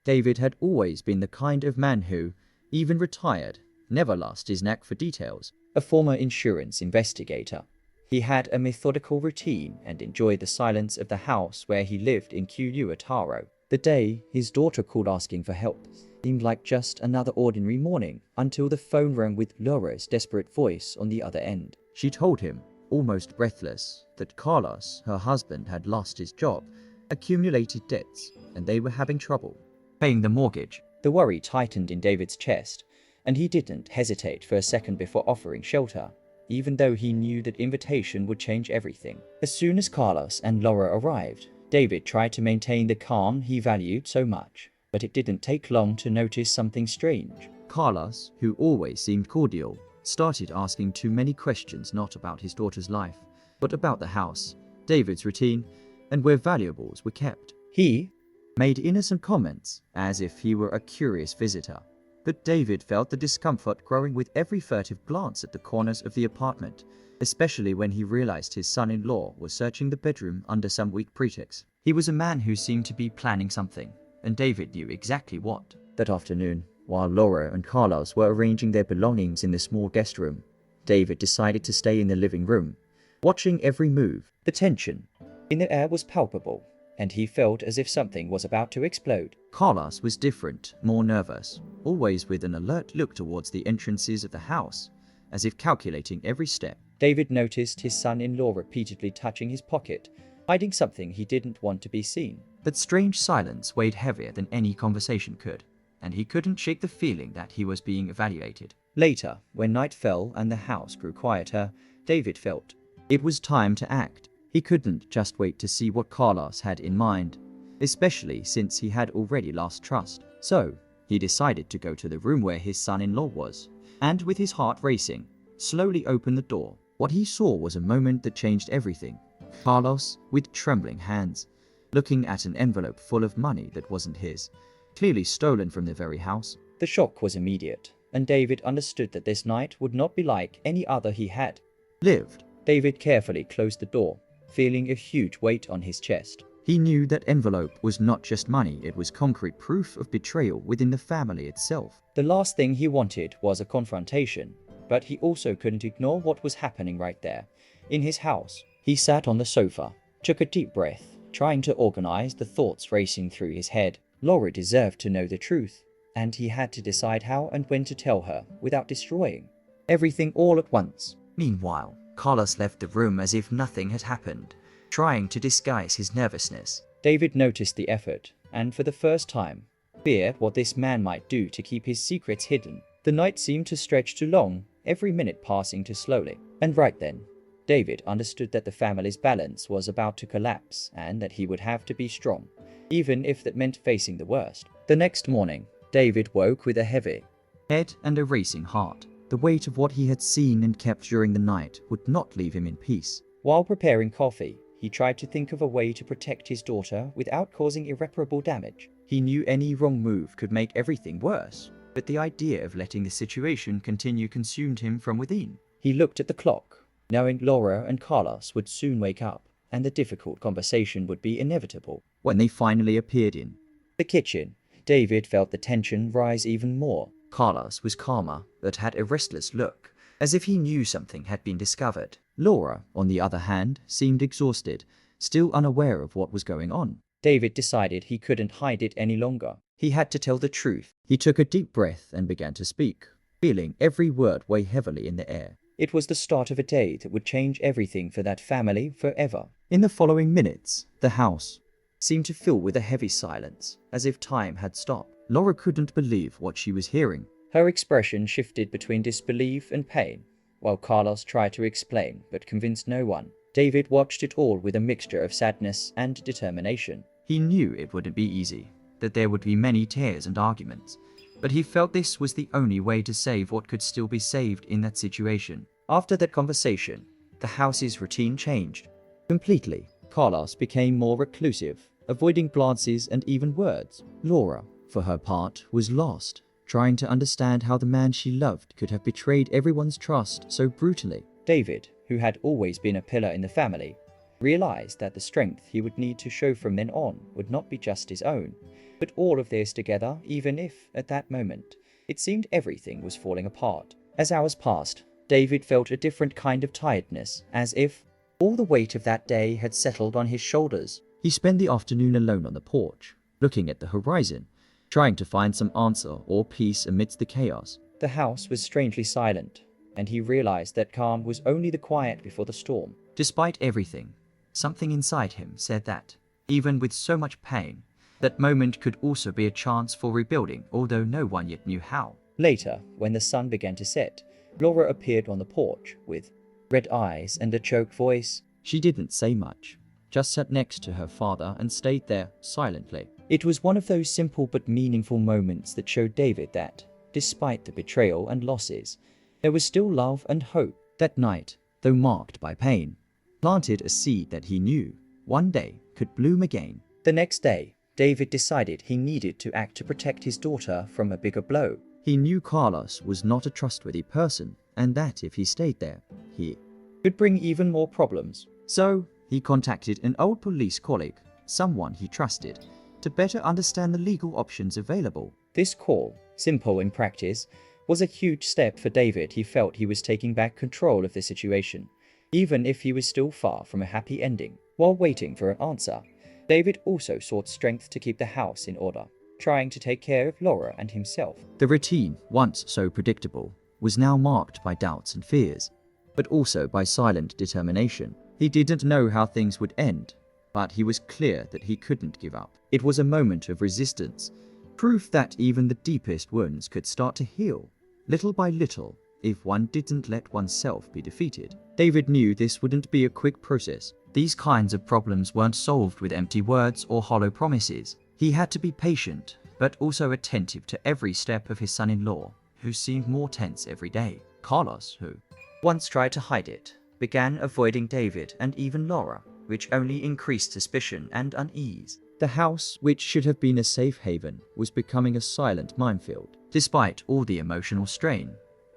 David had always been the kind of man who, even retired, never lost his knack for details. A former insurance investigator, he had a methodical routine and enjoyed the silence of the house where he lived in Ataro. The day his daughter called asking for help seemed like just another ordinary morning until the phone rang with Laura's desperate voice on the other end. She told him, almost breathless, that Carlos, her husband, had lost his job, accumulated debts, and they were having trouble paying the mortgage. The worry tightened in David's chest, and he didn't hesitate for a second before offering shelter, even though he knew that invitation would change everything. As soon as Carlos and Laura arrived, David tried to maintain the calm he valued so much, but it didn't take long to notice something strange. Carlos, who always seemed cordial, started asking too many questions, not about his daughter's life, but about the house, David's routine, and where valuables were kept. He made innocent comments, as if he were a curious visitor, but David felt the discomfort growing with every furtive glance at the corners of the apartment, especially when he realized his son-in-law was searching the bedroom under some weak pretext. He was a man who seemed to be planning something, and David knew exactly what. That afternoon, while Laura and Carlos were arranging their belongings in the small guest room, David decided to stay in the living room, watching every move. The tension in the air was palpable, and he felt as if something was about to explode. Carlos was different, more nervous, always with an alert look towards the entrances of the house, as if calculating every step. David noticed his son-in-law repeatedly touching his pocket, hiding something he didn't want to be seen. That strange silence weighed heavier than any conversation could, and he couldn't shake the feeling that he was being evaluated. Later, when night fell and the house grew quieter, David felt it was time to act. He couldn't just wait to see what Carlos had in mind, especially since he had already lost trust. So, he decided to go to the room where his son-in-law was, and with his heart racing, slowly opened the door. What he saw was a moment that changed everything. Carlos, with trembling hands, looking at an envelope full of money that wasn't his, clearly stolen from the very house. The shock was immediate, and David understood that this night would not be like any other he had lived. David carefully closed the door, feeling a huge weight on his chest. He knew that envelope was not just money, it was concrete proof of betrayal within the family itself. The last thing he wanted was a confrontation, but he also couldn't ignore what was happening right there, in his house. He sat on the sofa, took a deep breath, trying to organize the thoughts racing through his head. Laura deserved to know the truth, and he had to decide how and when to tell her without destroying everything all at once. Meanwhile, Carlos left the room as if nothing had happened, trying to disguise his nervousness. David noticed the effort, and for the first time, feared what this man might do to keep his secrets hidden. The night seemed to stretch too long, every minute passing too slowly. And right then, David understood that the family's balance was about to collapse and that he would have to be strong, even if that meant facing the worst. The next morning, David woke with a heavy head and a racing heart. The weight of what he had seen and kept during the night would not leave him in peace. While preparing coffee, he tried to think of a way to protect his daughter without causing irreparable damage. He knew any wrong move could make everything worse, but the idea of letting the situation continue consumed him from within. He looked at the clock, knowing Laura and Carlos would soon wake up, and the difficult conversation would be inevitable. When they finally appeared in the kitchen, David felt the tension rise even more. Carlos was calmer, but had a restless look, as if he knew something had been discovered. Laura, on the other hand, seemed exhausted, still unaware of what was going on. David decided he couldn't hide it any longer. He had to tell the truth. He took a deep breath and began to speak, feeling every word weigh heavily in the air. It was the start of a day that would change everything for that family forever. In the following minutes, the house seemed to fill with a heavy silence, as if time had stopped. Laura couldn't believe what she was hearing. Her expression shifted between disbelief and pain, while Carlos tried to explain but convinced no one. David watched it all with a mixture of sadness and determination. He knew it wouldn't be easy, that there would be many tears and arguments, but he felt this was the only way to save what could still be saved in that situation. After that conversation, the house's routine changed completely. Carlos became more reclusive, avoiding glances and even words. Laura, for her part, was lost, trying to understand how the man she loved could have betrayed everyone's trust so brutally. David, who had always been a pillar in the family, realized that the strength he would need to show from then on would not be just his own, But all of this together, even if, at that moment, it seemed everything was falling apart. As hours passed, David felt a different kind of tiredness, as if all the weight of that day had settled on his shoulders. He spent the afternoon alone on the porch, looking at the horizon, trying to find some answer or peace amidst the chaos. The house was strangely silent, and he realized that calm was only the quiet before the storm. Despite everything, something inside him said that, even with so much pain, that moment could also be a chance for rebuilding, although no one yet knew how. Later, when the sun began to set, Laura appeared on the porch with red eyes and a choked voice. She didn't say much, just sat next to her father and stayed there silently. It was one of those simple but meaningful moments that showed David that, despite the betrayal and losses, there was still love and hope. That night, though marked by pain, planted a seed that he knew one day could bloom again. The next day, David decided he needed to act to protect his daughter from a bigger blow. He knew Carlos was not a trustworthy person, and that if he stayed there, he could bring even more problems. So, he contacted an old police colleague, someone he trusted, to better understand the legal options available. This call, simple in practice, was a huge step for David. He felt he was taking back control of the situation, even if he was still far from a happy ending. While waiting for an answer, David also sought strength to keep the house in order, trying to take care of Laura and himself. The routine, once so predictable, was now marked by doubts and fears, but also by silent determination. He didn't know how things would end, but he was clear that he couldn't give up. It was a moment of resistance, proof that even the deepest wounds could start to heal, little by little, if one didn't let oneself be defeated. David knew this wouldn't be a quick process. These kinds of problems weren't solved with empty words or hollow promises. He had to be patient, but also attentive to every step of his son-in-law, who seemed more tense every day. Carlos, who once tried to hide it, began avoiding David and even Laura, which only increased suspicion and unease. The house, which should have been a safe haven, was becoming a silent minefield. Despite all the emotional strain,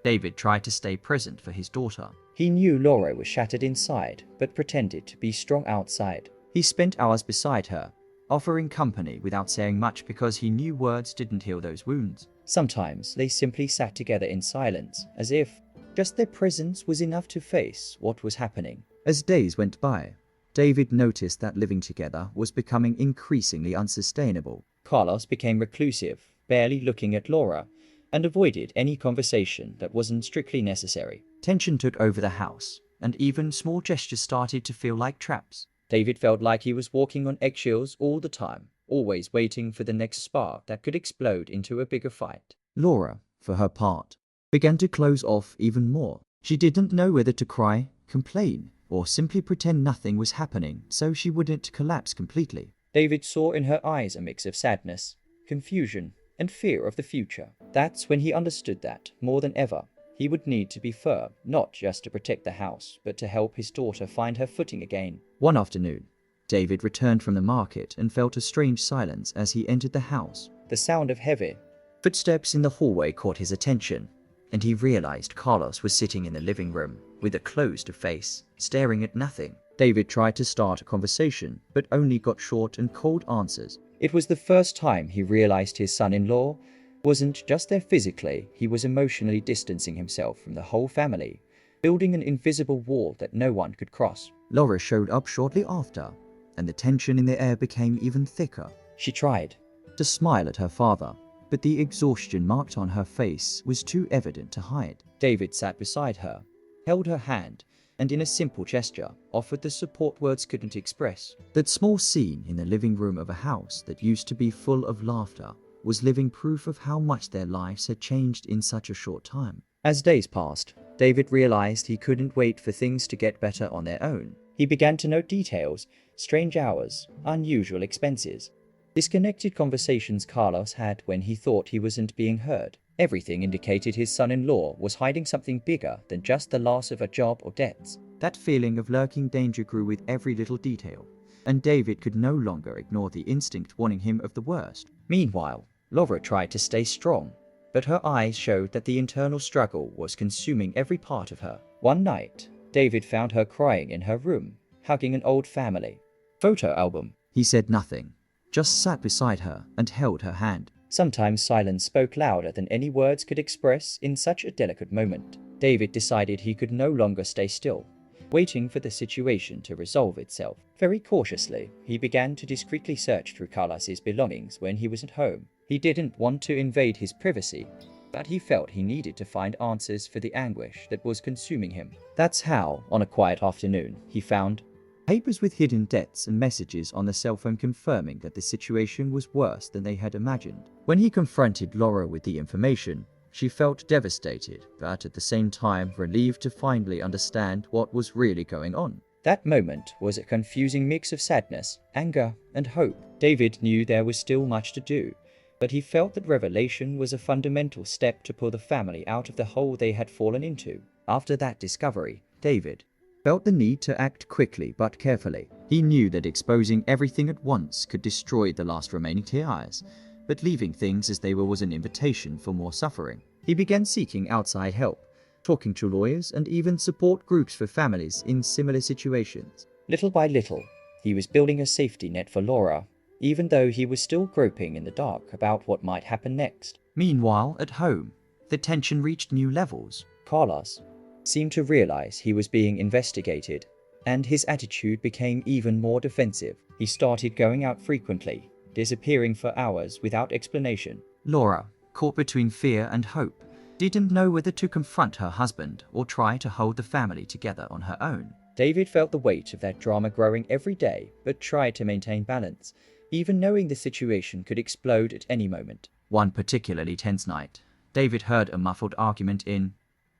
David tried to stay present for his daughter. He knew Laura was shattered inside, but pretended to be strong outside. He spent hours beside her, offering company without saying much because he knew words didn't heal those wounds. Sometimes they simply sat together in silence, as if just their presence was enough to face what was happening. As days went by, David noticed that living together was becoming increasingly unsustainable. Carlos became reclusive, barely looking at Laura, and avoided any conversation that wasn't strictly necessary. Tension took over the house, and even small gestures started to feel like traps. David felt like he was walking on eggshells all the time, always waiting for the next spark that could explode into a bigger fight. Laura, for her part, began to close off even more. She didn't know whether to cry, complain, or simply pretend nothing was happening so she wouldn't collapse completely. David saw in her eyes a mix of sadness, confusion, and fear of the future. That's when he understood that, more than ever, he would need to be firm, not just to protect the house, but to help his daughter find her footing again. One afternoon, David returned from the market and felt a strange silence as he entered the house. The sound of heavy footsteps in the hallway caught his attention, and he realized Carlos was sitting in the living room with a closed face, staring at nothing. David tried to start a conversation, but only got short and cold answers. It was the first time he realized his son-in-law wasn't just there physically, he was emotionally distancing himself from the whole family, building an invisible wall that no one could cross. Laura showed up shortly after, and the tension in the air became even thicker. She tried to smile at her father, but the exhaustion marked on her face was too evident to hide. David sat beside her, held her hand, and in a simple gesture, offered the support words couldn't express. That small scene in the living room of a house that used to be full of laughter was living proof of how much their lives had changed in such a short time. As days passed, David realized he couldn't wait for things to get better on their own. He began to note details, strange hours, unusual expenses, disconnected conversations Carlos had when he thought he wasn't being heard. Everything indicated his son-in-law was hiding something bigger than just the loss of a job or debts. That feeling of lurking danger grew with every little detail, and David could no longer ignore the instinct warning him of the worst. Meanwhile, Laura tried to stay strong, but her eyes showed that the internal struggle was consuming every part of her. One night, David found her crying in her room, hugging an old family photo album. He said nothing, just sat beside her and held her hand. Sometimes silence spoke louder than any words could express in such a delicate moment. David decided he could no longer stay still, waiting for the situation to resolve itself. Very cautiously, he began to discreetly search through Carlos's belongings when he was at home. He didn't want to invade his privacy, but he felt he needed to find answers for the anguish that was consuming him. That's how, on a quiet afternoon, he found papers with hidden debts and messages on the cell phone confirming that the situation was worse than they had imagined. When he confronted Laura with the information, she felt devastated, but at the same time relieved to finally understand what was really going on. That moment was a confusing mix of sadness, anger, and hope. David knew there was still much to do, but he felt that revelation was a fundamental step to pull the family out of the hole they had fallen into. After that discovery, David felt the need to act quickly but carefully. He knew that exposing everything at once could destroy the last remaining ties, but leaving things as they were was an invitation for more suffering. He began seeking outside help, talking to lawyers and even support groups for families in similar situations. Little by little, he was building a safety net for Laura, even though he was still groping in the dark about what might happen next. Meanwhile, at home, the tension reached new levels. Carlos seemed to realize he was being investigated, and his attitude became even more defensive. He started going out frequently, disappearing for hours without explanation. Laura, caught between fear and hope, didn't know whether to confront her husband or try to hold the family together on her own. David felt the weight of that drama growing every day, but tried to maintain balance, even knowing the situation could explode at any moment. One particularly tense night, David heard a muffled argument in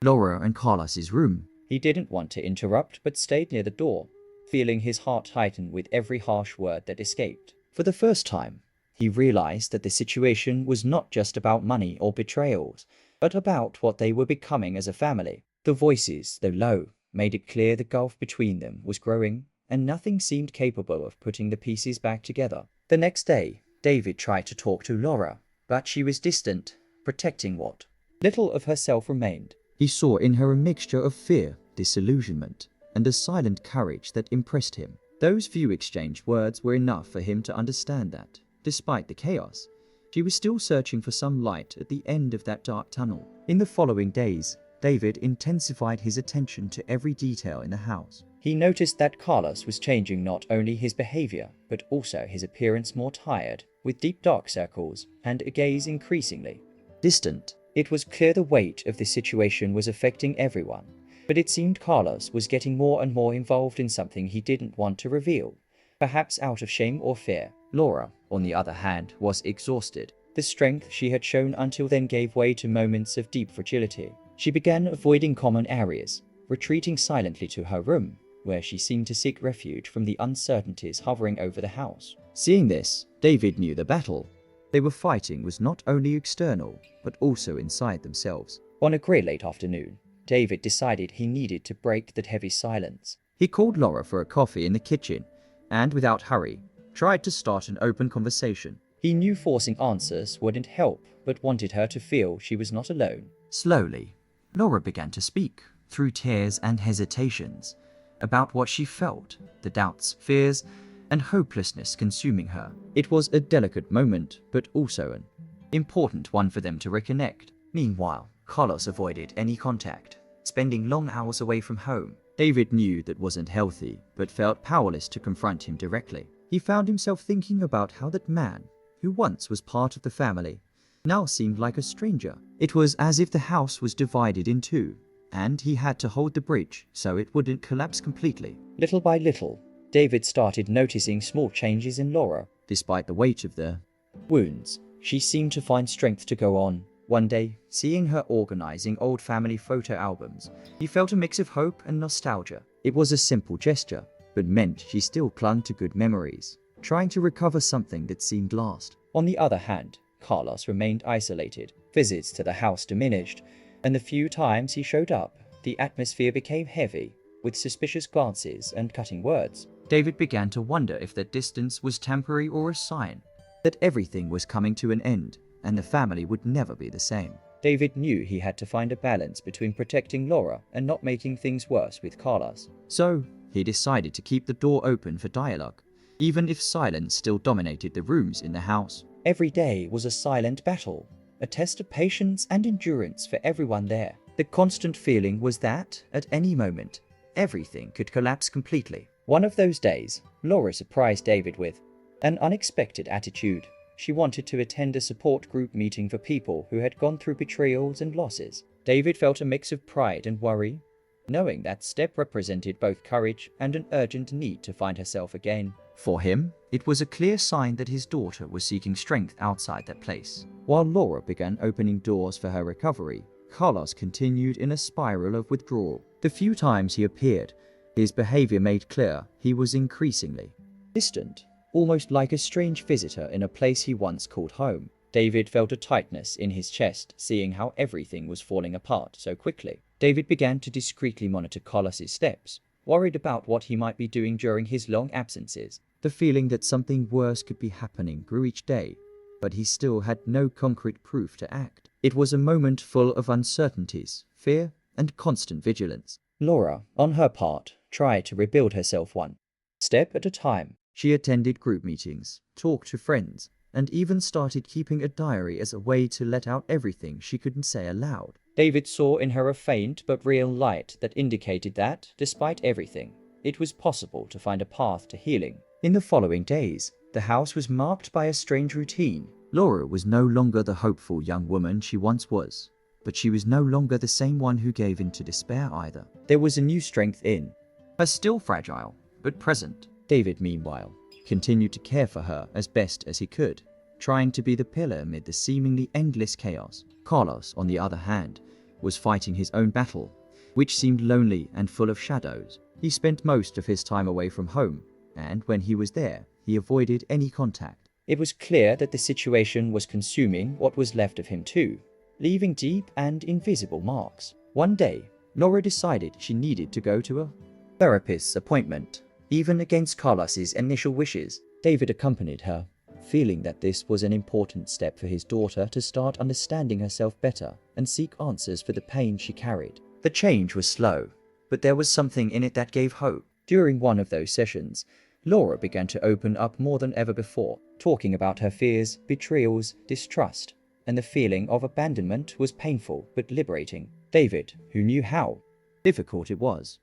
Laura and Carlos's room. He didn't want to interrupt, but stayed near the door, feeling his heart tighten with every harsh word that escaped. For the first time, he realized that the situation was not just about money or betrayals, but about what they were becoming as a family. The voices, though low, made it clear the gulf between them was growing, and nothing seemed capable of putting the pieces back together. The next day, David tried to talk to Laura, but she was distant, protecting what little of herself remained. He saw in her a mixture of fear, disillusionment, and a silent courage that impressed him. Those few exchanged words were enough for him to understand that, despite the chaos, she was still searching for some light at the end of that dark tunnel. In the following days, David intensified his attention to every detail in the house. He noticed that Carlos was changing not only his behavior, but also his appearance, more tired, with deep dark circles, and a gaze increasingly distant. It was clear the weight of the situation was affecting everyone, but it seemed Carlos was getting more and more involved in something he didn't want to reveal, perhaps out of shame or fear. Laura, on the other hand, was exhausted. The strength she had shown until then gave way to moments of deep fragility. She began avoiding common areas, retreating silently to her room, where she seemed to seek refuge from the uncertainties hovering over the house. Seeing this, David knew the battle they were fighting was not only external, but also inside themselves. On a grey late afternoon, David decided he needed to break that heavy silence. He called Laura for a coffee in the kitchen, and without hurry, tried to start an open conversation. He knew forcing answers wouldn't help, but wanted her to feel she was not alone. Slowly, Laura began to speak, through tears and hesitations, about what she felt, the doubts, fears, and hopelessness consuming her. It was a delicate moment, but also an important one for them to reconnect. Meanwhile, Carlos avoided any contact, spending long hours away from home. David knew that wasn't healthy, but felt powerless to confront him directly. He found himself thinking about how that man, who once was part of the family, now seemed like a stranger. It was as if the house was divided in two, and he had to hold the bridge so it wouldn't collapse completely. Little by little, David started noticing small changes in Laura. Despite the weight of the wounds, she seemed to find strength to go on. One day, seeing her organizing old family photo albums, he felt a mix of hope and nostalgia. It was a simple gesture, but meant she still clung to good memories, trying to recover something that seemed lost. On the other hand, Carlos remained isolated. Visits to the house diminished, and the few times he showed up, the atmosphere became heavy, with suspicious glances and cutting words. David began to wonder if that distance was temporary or a sign that everything was coming to an end, and the family would never be the same. David knew he had to find a balance between protecting Laura and not making things worse with Carlos. So, he decided to keep the door open for dialogue, even if silence still dominated the rooms in the house. Every day was a silent battle, a test of patience and endurance for everyone there. The constant feeling was that, at any moment, everything could collapse completely. One of those days, Laura surprised David with an unexpected attitude. She wanted to attend a support group meeting for people who had gone through betrayals and losses. David felt a mix of pride and worry, knowing that step represented both courage and an urgent need to find herself again. For him, it was a clear sign that his daughter was seeking strength outside that place. While Laura began opening doors for her recovery, Carlos continued in a spiral of withdrawal. The few times he appeared, his behavior made clear he was increasingly distant, almost like a strange visitor in a place he once called home. David felt a tightness in his chest, seeing how everything was falling apart so quickly. David began to discreetly monitor Carlos's steps, worried about what he might be doing during his long absences. The feeling that something worse could be happening grew each day, but he still had no concrete proof to act. It was a moment full of uncertainties, fear, and constant vigilance. Laura, on her part, tried to rebuild herself one step at a time. She attended group meetings, talked to friends, and even started keeping a diary as a way to let out everything she couldn't say aloud. David saw in her a faint but real light that indicated that, despite everything, it was possible to find a path to healing. In the following days, the house was marked by a strange routine. Laura was no longer the hopeful young woman she once was, but she was no longer the same one who gave in to despair either. There was a new strength in her, still fragile, but present. David, meanwhile, continued to care for her as best as he could, trying to be the pillar amid the seemingly endless chaos. Carlos, on the other hand, was fighting his own battle, which seemed lonely and full of shadows. He spent most of his time away from home, and when he was there, he avoided any contact. It was clear that the situation was consuming what was left of him too, leaving deep and invisible marks. One day, Laura decided she needed to go to a therapist's appointment. Even against Carlos's initial wishes, David accompanied her, feeling that this was an important step for his daughter to start understanding herself better and seek answers for the pain she carried. The change was slow, but there was something in it that gave hope. During one of those sessions, Laura began to open up more than ever before, talking about her fears, betrayals, distrust, and the feeling of abandonment was painful but liberating. David, who knew how difficult it was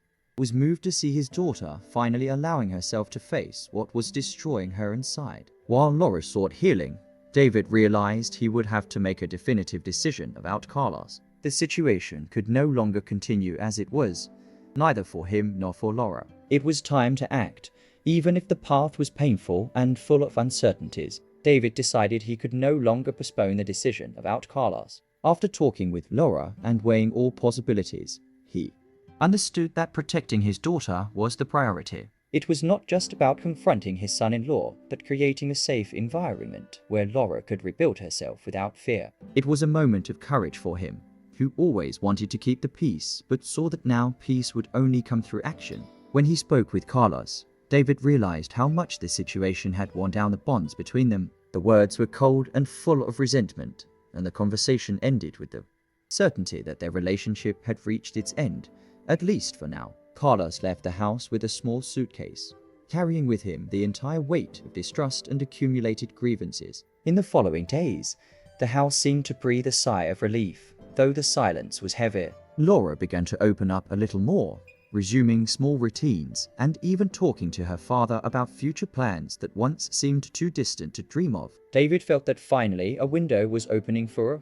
moved to see his daughter finally allowing herself to face what was destroying her inside. While Laura sought healing, David realized he would have to make a definitive decision about Carlos. The situation could no longer continue as it was, neither for him nor for Laura. It was time to act, even if the path was painful and full of uncertainties. David decided he could no longer postpone the decision about Carlos. After talking with Laura and weighing all possibilities, he understood that protecting his daughter was the priority. It was not just about confronting his son-in-law, but creating a safe environment where Laura could rebuild herself without fear. It was a moment of courage for him, who always wanted to keep the peace, but saw that now peace would only come through action. When he spoke with Carlos, David realized how much the situation had worn down the bonds between them. The words were cold and full of resentment, and the conversation ended with the certainty that their relationship had reached its end, at least for now. Carlos left the house with a small suitcase, carrying with him the entire weight of distrust and accumulated grievances. In the following days, the house seemed to breathe a sigh of relief, though the silence was heavy. Laura began to open up a little more, resuming small routines and even talking to her father about future plans that once seemed too distant to dream of. David felt that finally a window was opening for a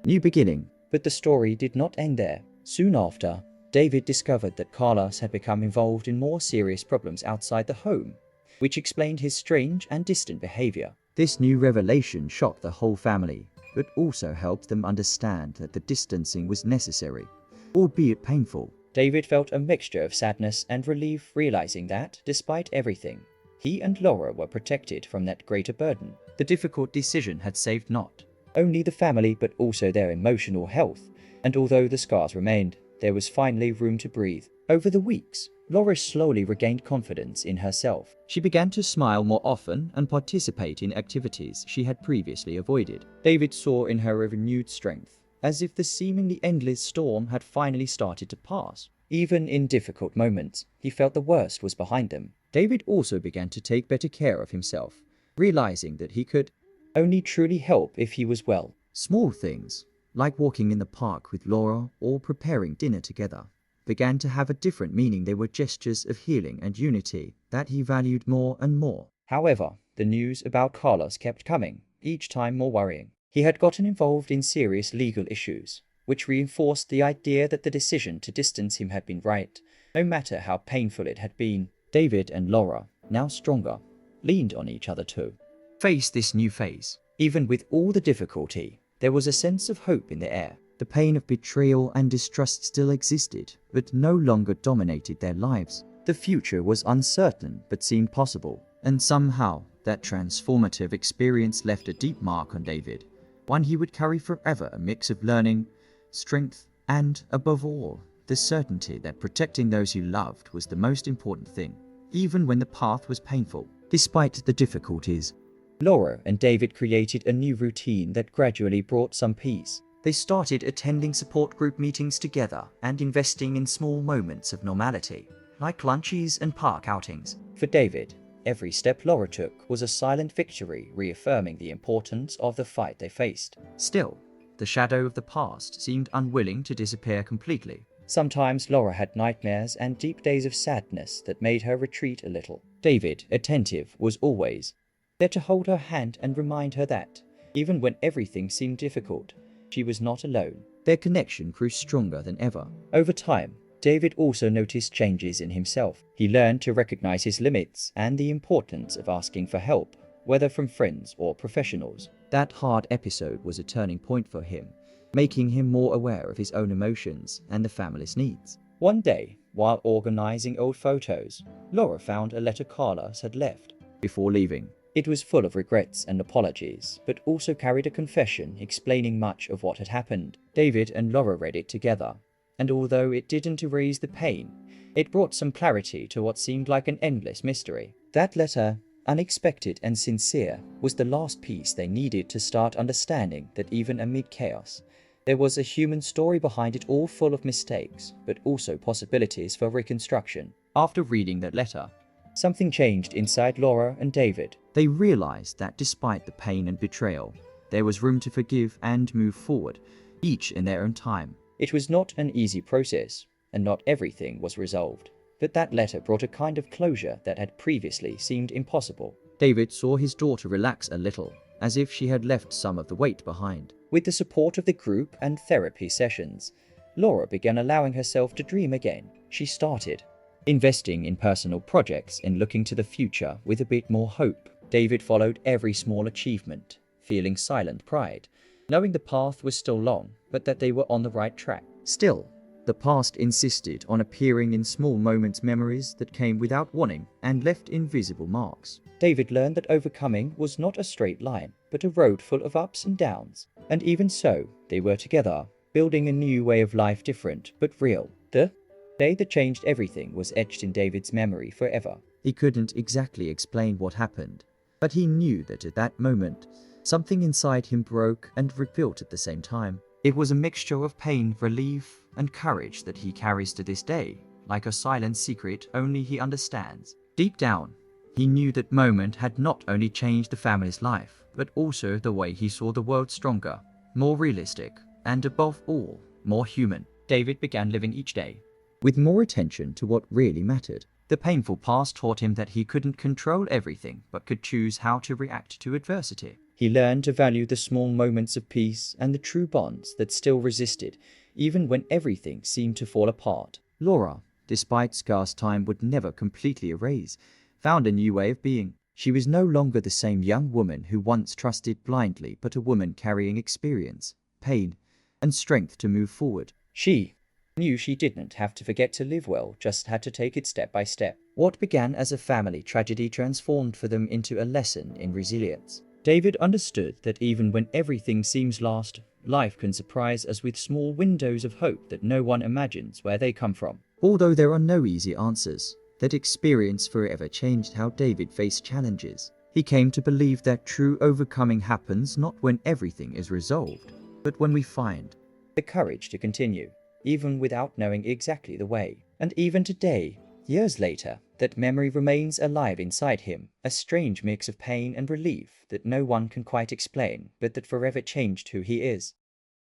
new beginning, but the story did not end there. Soon after, David discovered that Carlos had become involved in more serious problems outside the home, which explained his strange and distant behavior. This new revelation shocked the whole family, but also helped them understand that the distancing was necessary, albeit painful. David felt a mixture of sadness and relief, realizing that, despite everything, he and Laura were protected from that greater burden. The difficult decision had saved not only the family but also their emotional health, and although the scars remained, there was finally room to breathe. Over the weeks, Laura slowly regained confidence in herself. She began to smile more often and participate in activities she had previously avoided. David saw in her a renewed strength, as if the seemingly endless storm had finally started to pass. Even in difficult moments, he felt the worst was behind them. David also began to take better care of himself, realizing that he could only truly help if he was well. Small things, like walking in the park with Laura or preparing dinner together, began to have a different meaning. They were gestures of healing and unity that he valued more and more. However, the news about Carlos kept coming, each time more worrying. He had gotten involved in serious legal issues, which reinforced the idea that the decision to distance him had been right, no matter how painful it had been. David and Laura, now stronger, leaned on each other to face this new phase. Even with all the difficulty, there was a sense of hope in the air. The pain of betrayal and distrust still existed, but no longer dominated their lives. The future was uncertain but seemed possible, and somehow that transformative experience left a deep mark on David, one he would carry forever, a mix of learning, strength, and, above all, the certainty that protecting those you loved was the most important thing, even when the path was painful. Despite the difficulties, Laura and David created a new routine that gradually brought some peace. They started attending support group meetings together and investing in small moments of normality, like lunches and park outings. For David, every step Laura took was a silent victory, reaffirming the importance of the fight they faced. Still, the shadow of the past seemed unwilling to disappear completely. Sometimes Laura had nightmares and deep days of sadness that made her retreat a little. David, attentive, was always there to hold her hand and remind her that, even when everything seemed difficult, she was not alone. Their connection grew stronger than ever. Over time, David also noticed changes in himself. He learned to recognize his limits and the importance of asking for help, whether from friends or professionals. That hard episode was a turning point for him, making him more aware of his own emotions and the family's needs. One day, while organizing old photos, Laura found a letter Carlos had left. Before leaving, it was full of regrets and apologies, but also carried a confession explaining much of what had happened. David and Laura read it together, and although it didn't erase the pain, it brought some clarity to what seemed like an endless mystery. That letter, unexpected and sincere, was the last piece they needed to start understanding that even amid chaos, there was a human story behind it all, full of mistakes, but also possibilities for reconstruction. After reading that letter, something changed inside Laura and David. They realized that despite the pain and betrayal, there was room to forgive and move forward, each in their own time. It was not an easy process, and not everything was resolved, but that letter brought a kind of closure that had previously seemed impossible. David saw his daughter relax a little, as if she had left some of the weight behind. With the support of the group and therapy sessions, Laura began allowing herself to dream again. She started investing in personal projects and looking to the future with a bit more hope. David followed every small achievement, feeling silent pride, knowing the path was still long, but that they were on the right track. Still, the past insisted on appearing in small moments, memories that came without warning and left invisible marks. David learned that overcoming was not a straight line, but a road full of ups and downs. And even so, they were together, building a new way of life, different but real. The day that changed everything was etched in David's memory forever. He couldn't exactly explain what happened, but he knew that at that moment, something inside him broke and rebuilt at the same time. It was a mixture of pain, relief, and courage that he carries to this day, like a silent secret only he understands. Deep down, he knew that moment had not only changed the family's life, but also the way he saw the world, stronger, more realistic, and above all, more human. David began living each day with more attention to what really mattered. The painful past taught him that he couldn't control everything, but could choose how to react to adversity. He learned to value the small moments of peace and the true bonds that still resisted, even when everything seemed to fall apart. Laura, despite scarce time would never completely erase, found a new way of being. She was no longer the same young woman who once trusted blindly, but a woman carrying experience, pain, and strength to move forward. She knew she didn't have to forget to live well, just had to take it step by step. What began as a family tragedy transformed for them into a lesson in resilience. David understood that even when everything seems lost, life can surprise us with small windows of hope that no one imagines where they come from. Although there are no easy answers, that experience forever changed how David faced challenges. He came to believe that true overcoming happens not when everything is resolved, but when we find the courage to continue, even without knowing exactly the way. And even today, years later, That memory remains alive inside him, a strange mix of pain and relief that no one can quite explain, but that forever changed who he is.